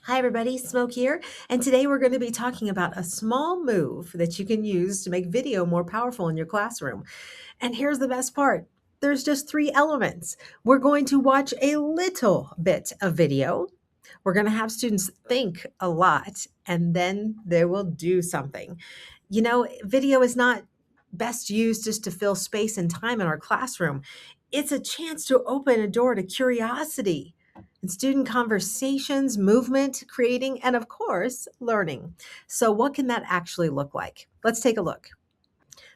Hi, everybody. Smoke here. And today we're going to be talking about a small move that you can use to make video more powerful in your classroom. And here's the best part there's just three elements. We're going to watch a little bit of video. We're going to have students think a lot, and then they will do something. Video is not best used just to fill space and time in our classroom. It's a chance to open a door to curiosity and student conversations, movement, creating, and of course, learning. So, what can that actually look like? Let's take a look.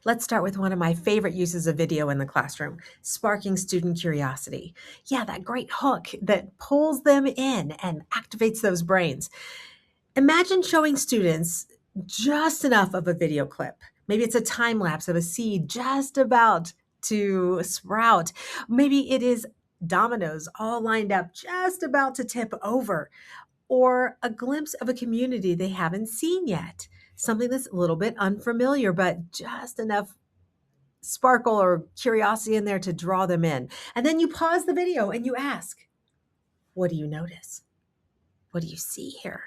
Let's start with one of my favorite uses of video in the classroom, sparking student curiosity. Yeah, that great hook that pulls them in and activates those brains. Imagine showing students just enough of a video clip. Maybe it's a time lapse of a seed just about to sprout. Maybe it is dominoes all lined up, just about to tip over, or a glimpse of a community they haven't seen yet. Something that's a little bit unfamiliar, but just enough sparkle or curiosity in there to draw them in. And then you pause the video and you ask, what do you notice? What do you see here?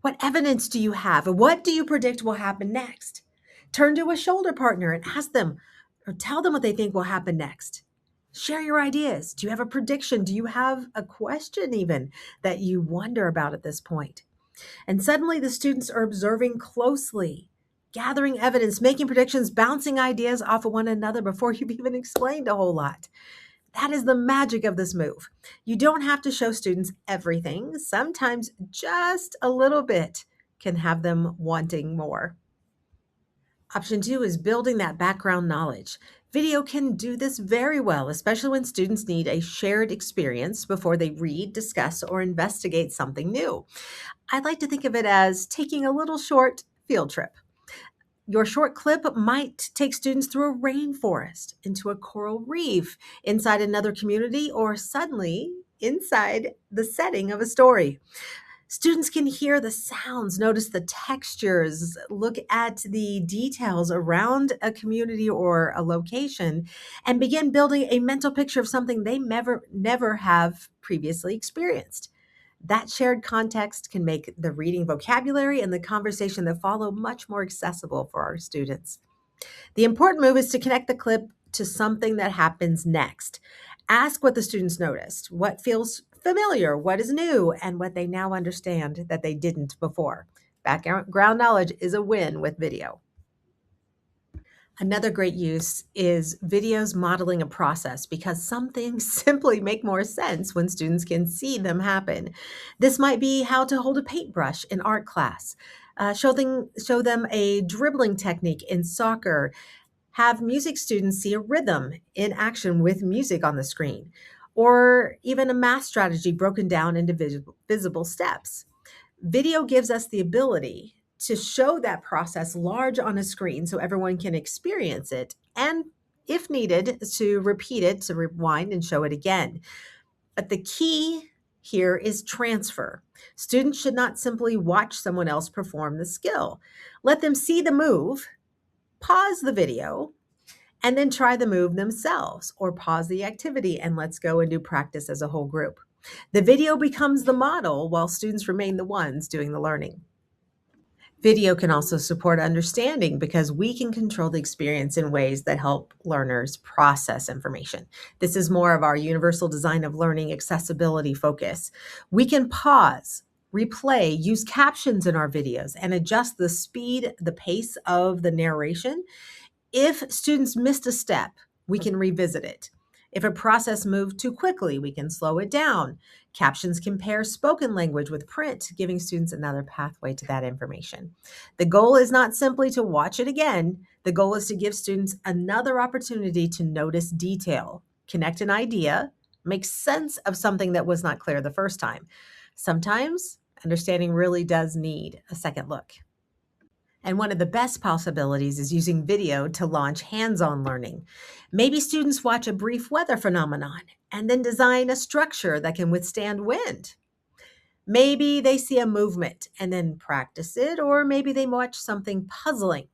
What evidence do you have? And what do you predict will happen next? Turn to a shoulder partner and ask them or tell them what they think will happen next. Share your ideas. Do you have a prediction? Do you have a question even that you wonder about at this point? And suddenly the students are observing closely, gathering evidence, making predictions, bouncing ideas off of one another before you've even explained a whole lot. That is the magic of this move. You don't have to show students everything. Sometimes just a little bit can have them wanting more. Option two is building that background knowledge. Video can do this very well, especially when students need a shared experience before they read, discuss, or investigate something new. I'd like to think of it as taking a little short field trip. Your short clip might take students through a rainforest, into a coral reef, inside another community, or suddenly inside the setting of a story. Students can hear the sounds, notice the textures, look at the details around a community or a location, and begin building a mental picture of something they never have previously experienced. That shared context can make the reading vocabulary and the conversation that follow much more accessible for our students. The important move is to connect the clip to something that happens next. Ask what the students noticed, what feels familiar, what is new, and what they now understand that they didn't before. Background knowledge is a win with video. Another great use is videos modeling a process because some things simply make more sense when students can see them happen. This might be how to hold a paintbrush in art class, show them a dribbling technique in soccer, have music students see a rhythm in action with music on the screen, or even a math strategy broken down into visible steps. Video gives us the ability to show that process large on a screen so everyone can experience it, and if needed, to repeat it, to rewind and show it again. But the key here is transfer. Students should not simply watch someone else perform the skill. Let them see the move, pause the video, and then try the move themselves, or pause the activity and let's go and do practice as a whole group. The video becomes the model while students remain the ones doing the learning. Video can also support understanding because we can control the experience in ways that help learners process information. This is more of our universal design of learning accessibility focus. We can pause, replay, use captions in our videos, and adjust the speed, the pace of the narration. If students missed a step, we can revisit it. If a process moved too quickly, we can slow it down. Captions compare spoken language with print, giving students another pathway to that information. The goal is not simply to watch it again. The goal is to give students another opportunity to notice detail, connect an idea, make sense of something that was not clear the first time. Sometimes understanding really does need a second look. And one of the best possibilities is using video to launch hands-on learning. Maybe students watch a brief weather phenomenon and then design a structure that can withstand wind. Maybe they see a movement and then practice it, or maybe they watch something puzzling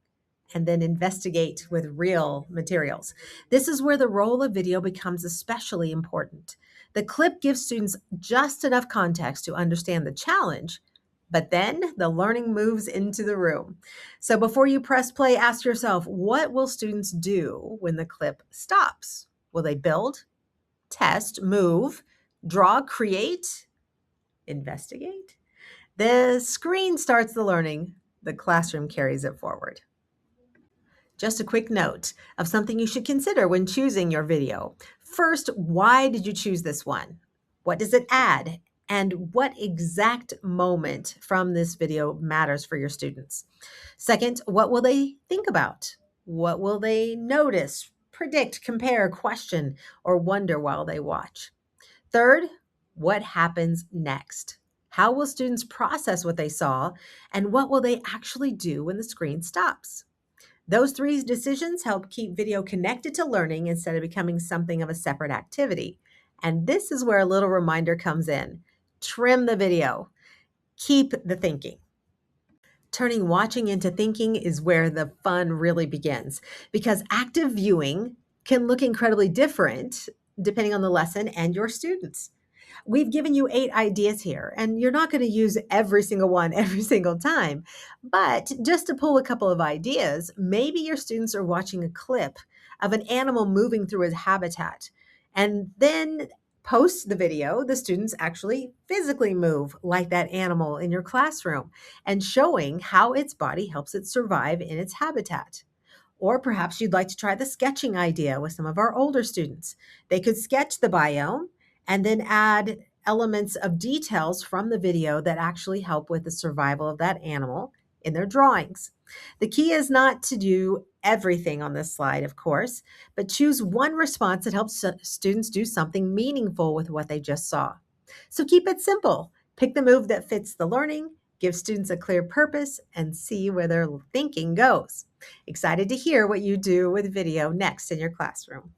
and then investigate with real materials. This is where the role of video becomes especially important. The clip gives students just enough context to understand the challenge, But then the learning moves into the room. So before you press play, ask yourself, what will students do when the clip stops? Will they build, test, move, draw, create, investigate? The screen starts the learning, the classroom carries it forward. Just a quick note of something you should consider when choosing your video. First, why did you choose this one? What does it add? And what exact moment from this video matters for your students? Second, what will they think about? What will they notice, predict, compare, question, or wonder while they watch? Third, what happens next? How will students process what they saw? And what will they actually do when the screen stops? Those three decisions help keep video connected to learning instead of becoming something of a separate activity. And this is where a little reminder comes in. Trim the video, keep the thinking. Turning watching into thinking is where the fun really begins because active viewing can look incredibly different depending on the lesson and your students. We've given you 8 ideas here, and you're not going to use every single one every single time. But just to pull a couple of ideas, maybe your students are watching a clip of an animal moving through his habitat. And then post the video, the students actually physically move like that animal in your classroom and showing how its body helps it survive in its habitat. Or perhaps you'd like to try the sketching idea with some of our older students. They could sketch the biome and then add elements of details from the video that actually help with the survival of that animal in their drawings. The key is not to do everything on this slide, of course, but choose one response that helps students do something meaningful with what they just saw. So keep it simple. Pick the move that fits the learning, give students a clear purpose, and see where their thinking goes. Excited to hear what you do with video next in your classroom.